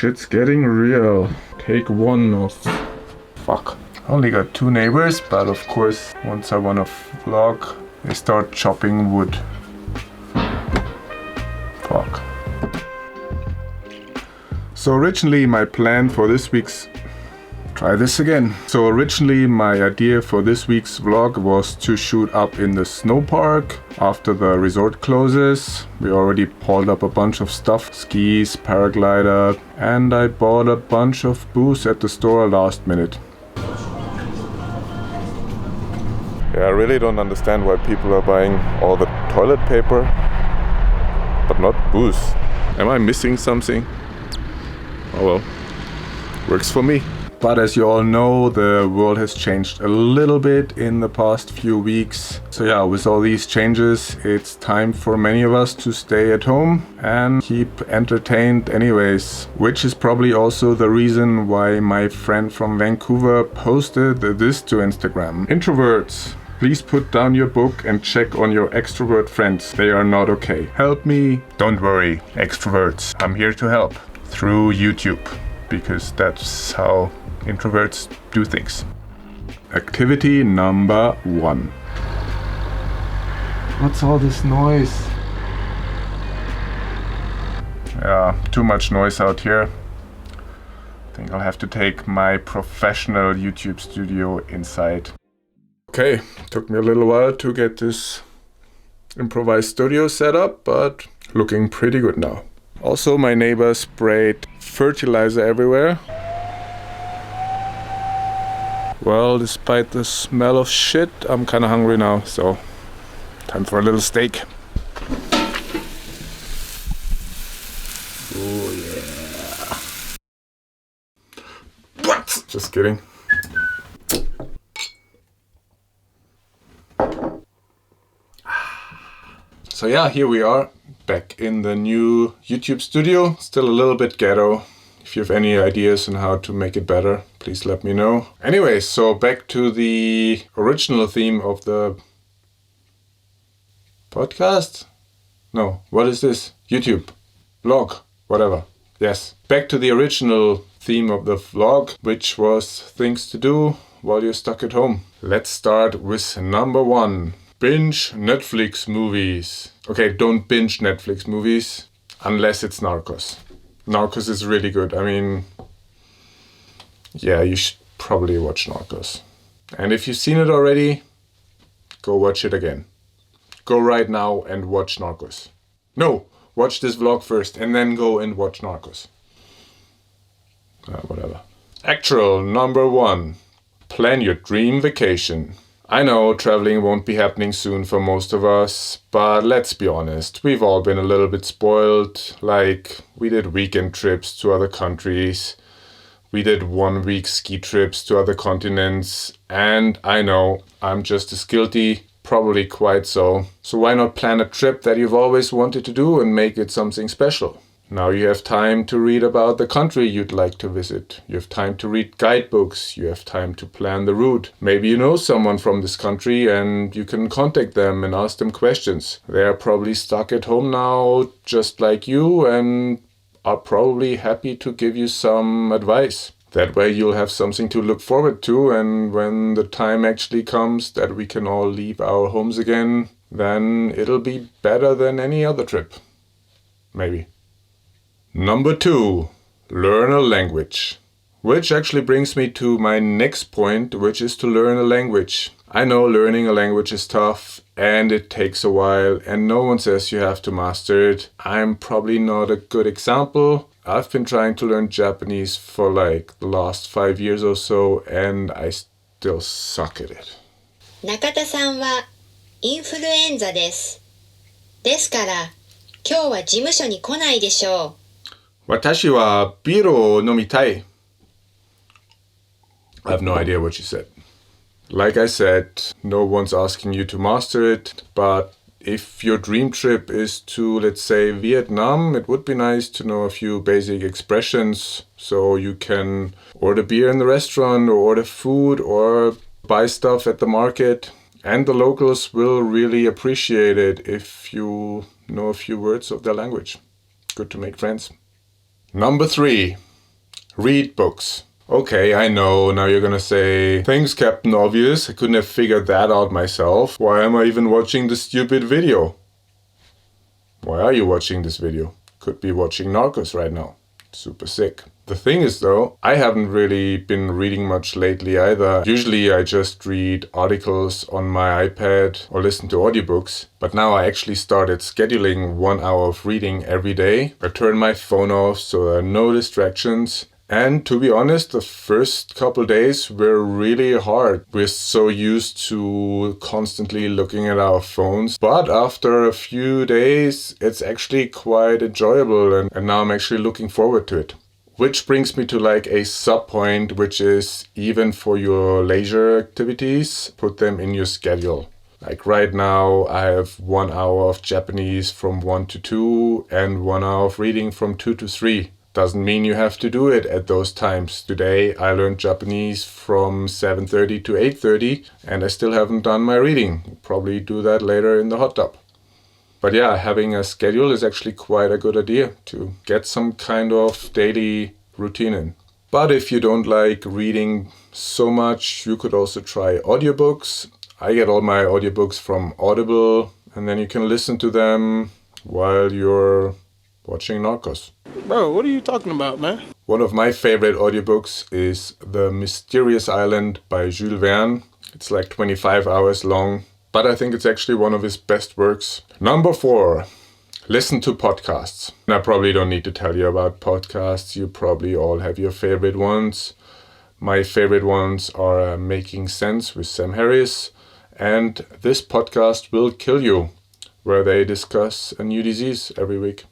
Shit's getting real. Take one of... Fuck. Only got 2 neighbors, but of course, once I wanna vlog, they start chopping wood. Fuck. So originally my plan for this week's... Try this again. So originally my idea for this week's vlog was to shoot up in the snow park after the resort closes. We already hauled up a bunch of stuff, skis, paraglider, and I bought a bunch of booze at the store last minute. Yeah, I really don't understand why people are buying all the toilet paper, but not booze. Am I missing something? Oh well, works for me. But as you all know, the world has changed a little bit in the past few weeks. So yeah, with all these changes, it's time for many of us to stay at home and keep entertained anyways. Which is probably also the reason why my friend from Vancouver posted this to Instagram. Introverts, please put down your book and check on your extrovert friends. They are not okay. Help me. Don't worry, extroverts. I'm here to help through YouTube, because that's how introverts do things. Activity number 1. What's all this noise? Yeah, too much noise out here. I think I'll have to take my professional YouTube studio inside. Okay, took me a little while to get this improvised studio set up, but looking pretty good now. Also, my neighbor sprayed fertilizer everywhere. Well, despite the smell of shit, I'm kind of hungry now, so time for a little steak. Oh yeah. What? Just kidding. So yeah, here we are, back in the new YouTube studio. Still a little bit ghetto. If you have any ideas on how to make it better, please let me know. Anyway, so back to the original theme of the podcast? No, what is this? YouTube, vlog, whatever. Yes, back to the original theme of the vlog, which was things to do while you're stuck at home. Let's start with number 1. Binge Netflix movies. Okay, don't binge Netflix movies unless it's Narcos. Narcos is really good. I mean, yeah, you should probably watch Narcos. And if you've seen it already, go watch it again. Go right now and watch Narcos. No, watch this vlog first and then go and watch Narcos. Whatever. Actual number 1. Plan your dream vacation. I know traveling won't be happening soon for most of us, but let's be honest, we've all been a little bit spoiled. Like, we did weekend trips to other countries, we did 1-week ski trips to other continents, and I know, I'm just as guilty, probably quite so. So why not plan a trip that you've always wanted to do and make it something special? Now you have time to read about the country you'd like to visit. You have time to read guidebooks. You have time to plan the route. Maybe you know someone from this country and you can contact them and ask them questions. They're probably stuck at home now, just like you, and are probably happy to give you some advice. That way you'll have something to look forward to, and when the time actually comes that we can all leave our homes again, then it'll be better than any other trip. Maybe. Number 2, learn a language. Which actually brings me to my next point, which is to learn a language. I know learning a language is tough and it takes a while and no one says you have to master it. I'm probably not a good example. I've been trying to learn Japanese for like the last 5 years or so and I still suck at it. 中田さんはインフルエンザです。ですから今日は事務所に来ないでしょう。Watashi wa biro o nomitai. I have no idea what she said. Like I said, no one's asking you to master it, but if your dream trip is to, let's say, Vietnam, it would be nice to know a few basic expressions so you can order beer in the restaurant or order food or buy stuff at the market. And the locals will really appreciate it if you know a few words of their language. Good to make friends. Number 3, Read books. Okay, I know, now you're gonna say, thanks Captain Obvious, I couldn't have figured that out myself. Why am I even watching this stupid video? Why are you watching this video? Could be watching Narcos right now. Super sick. The thing is though, I haven't really been reading much lately either. Usually I just read articles on my iPad or listen to audiobooks. But now I actually started scheduling 1 hour of reading every day. I turn my phone off so there are no distractions. And to be honest, the first couple days were really hard. We're so used to constantly looking at our phones. But after a few days, it's actually quite enjoyable. And now I'm actually looking forward to it. Which brings me to like a sub point, which is even for your leisure activities, put them in your schedule. Like right now, I have 1 hour of Japanese from 1 to 2 and 1 hour of reading from 2 to 3. Doesn't mean you have to do it at those times. Today I learned Japanese from 7:30 to 8:30 and I still haven't done my reading. Probably do that later in the hot tub. But yeah, having a schedule is actually quite a good idea to get some kind of daily routine in. But if you don't like reading so much, you could also try audiobooks. I get all my audiobooks from Audible and then you can listen to them while you're watching Narcos. Bro, what are you talking about, man? One of my favorite audiobooks is The Mysterious Island by Jules Verne. It's like 25 hours long, but I think it's actually one of his best works. Number 4, listen to podcasts. And I probably don't need to tell you about podcasts. You probably all have your favorite ones. My favorite ones are Making Sense with Sam Harris and This Podcast Will Kill You, where they discuss a new disease every week.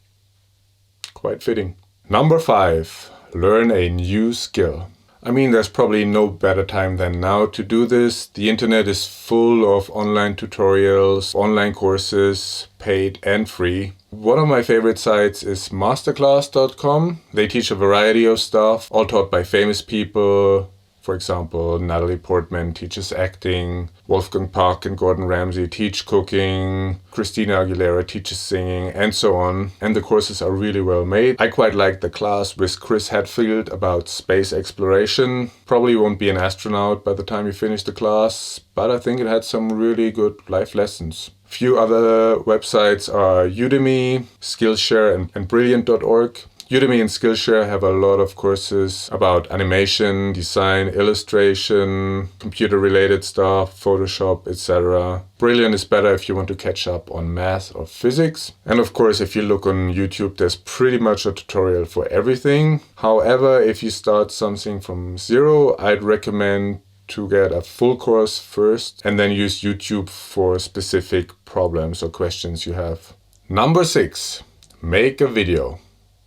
Quite fitting. Number 5, learn a new skill. I mean, there's probably no better time than now to do this. The internet is full of online tutorials, online courses, paid and free. One of my favorite sites is MasterClass.com. They teach a variety of stuff, all taught by famous people. For example, Natalie Portman teaches acting, Wolfgang Puck and Gordon Ramsay teach cooking, Christina Aguilera teaches singing, and so on. And the courses are really well made. I quite like the class with Chris Hadfield about space exploration. Probably won't be an astronaut by the time you finish the class, but I think it had some really good life lessons. Few other websites are Udemy, Skillshare, and Brilliant.org. Udemy and Skillshare have a lot of courses about animation, design, illustration, computer-related stuff, Photoshop, etc. Brilliant is better if you want to catch up on math or physics. And of course, if you look on YouTube, there's pretty much a tutorial for everything. However, if you start something from zero, I'd recommend to get a full course first and then use YouTube for specific problems or questions you have. Number 6, make a video.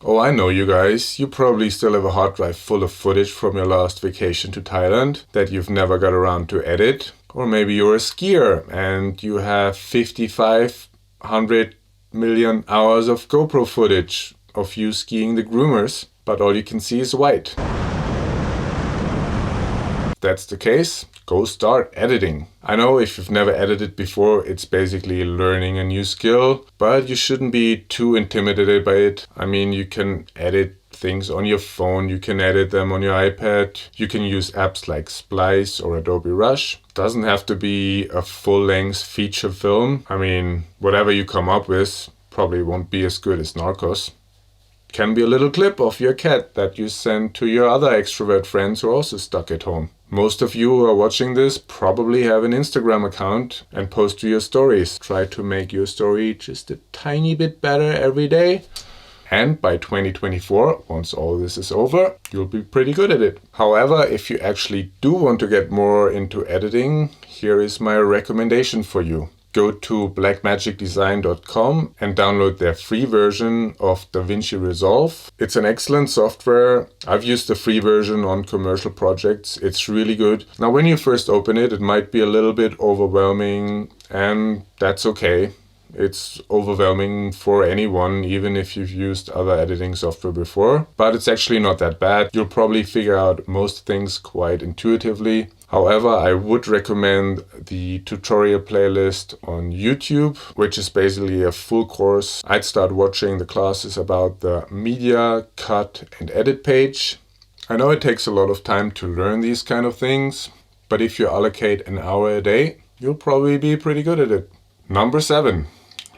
Oh, I know you guys. You probably still have a hard drive full of footage from your last vacation to Thailand that you've never got around to edit. Or maybe you're a skier and you have 5,500 million hours of GoPro footage of you skiing the groomers, but all you can see is white. If that's the case, go start editing. I know if you've never edited before, it's basically learning a new skill, but you shouldn't be too intimidated by it. I mean, you can edit things on your phone, you can edit them on your iPad, you can use apps like Splice or Adobe Rush. Doesn't have to be a full-length feature film. I mean, whatever you come up with probably won't be as good as Narcos. Can be a little clip of your cat that you send to your other extrovert friends who are also stuck at home. Most of you who are watching this probably have an Instagram account and post to your stories. Try to make your story just a tiny bit better every day. And by 2024, once all this is over, you'll be pretty good at it. However, if you actually do want to get more into editing, here is my recommendation for you. Go to blackmagicdesign.com and download their free version of Davinci Resolve. It's an excellent software. I've used the free version on commercial projects. It's really good. Now, when you first open it, it might be a little bit overwhelming, and that's okay. It's overwhelming for anyone, even if you've used other editing software before. But it's actually not that bad. You'll probably figure out most things quite intuitively. However, I would recommend the tutorial playlist on YouTube, which is basically a full course. I'd start watching the classes about the media, cut, and edit page. I know it takes a lot of time to learn these kind of things, but if you allocate an hour a day, you'll probably be pretty good at it. Number 7.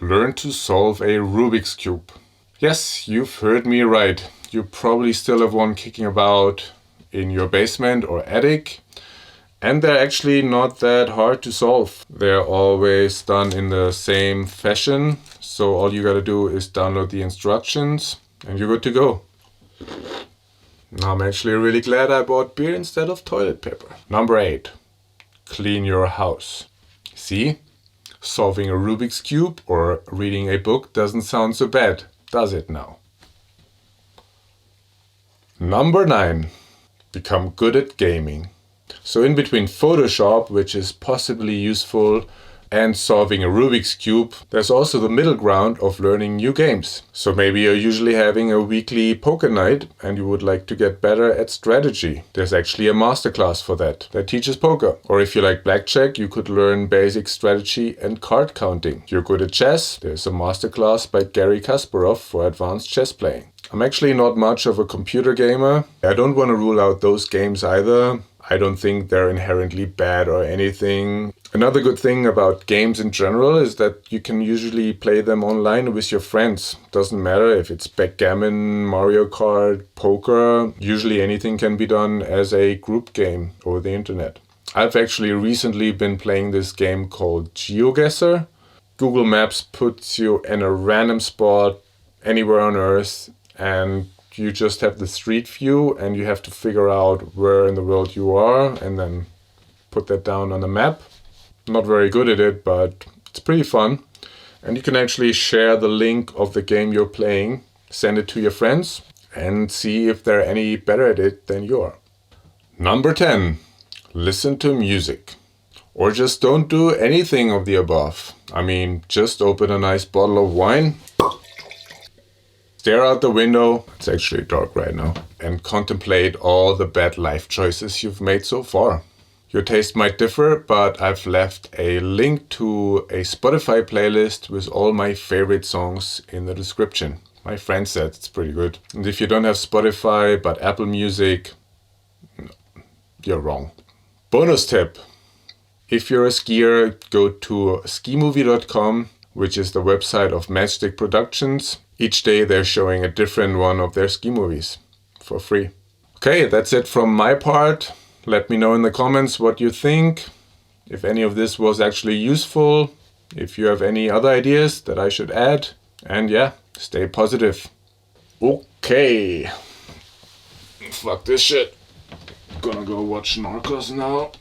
Learn to solve a Rubik's Cube. Yes, you've heard me right. You probably still have one kicking about in your basement or attic. And they're actually not that hard to solve. They're always done in the same fashion. So all you gotta do is download the instructions and you're good to go. Now I'm actually really glad I bought beer instead of toilet paper. Number 8. Clean your house. See? Solving a Rubik's Cube or reading a book doesn't sound so bad, does it now? Number 9. Become good at gaming. So in between Photoshop, which is possibly useful, and solving a Rubik's Cube, there's also the middle ground of learning new games. So maybe you're usually having a weekly poker night and you would like to get better at strategy. There's actually a MasterClass for that teaches poker. Or if you like blackjack, you could learn basic strategy and card counting. You're good at chess, there's a MasterClass by Garry Kasparov for advanced chess playing. I'm actually not much of a computer gamer. I don't want to rule out those games either. I don't think they're inherently bad or anything. Another good thing about games in general is that you can usually play them online with your friends. Doesn't matter if it's backgammon, Mario Kart, poker. Usually anything can be done as a group game over the internet. I've actually recently been playing this game called GeoGuessr. Google Maps puts you in a random spot anywhere on Earth and you just have the street view and you have to figure out where in the world you are and then put that down on the map. Not very good at it, but it's pretty fun. And you can actually share the link of the game you're playing, send it to your friends and see if they're any better at it than you are. Number 10. Listen to music. Or just don't do anything of the above. I mean, just open a nice bottle of wine, stare out the window, it's actually dark right now, and contemplate all the bad life choices you've made so far. Your taste might differ, but I've left a link to a Spotify playlist with all my favorite songs in the description. My friend said it's pretty good. And if you don't have Spotify but Apple Music, you're wrong. Bonus tip. If you're a skier, go to skimovie.com, which is the website of Matchstick Productions. Each day they're showing a different one of their ski movies for free. Okay, that's it from my part. Let me know in the comments what you think, if any of this was actually useful, if you have any other ideas that I should add, and yeah, stay positive. Okay. Fuck this shit. Gonna go watch Narcos now.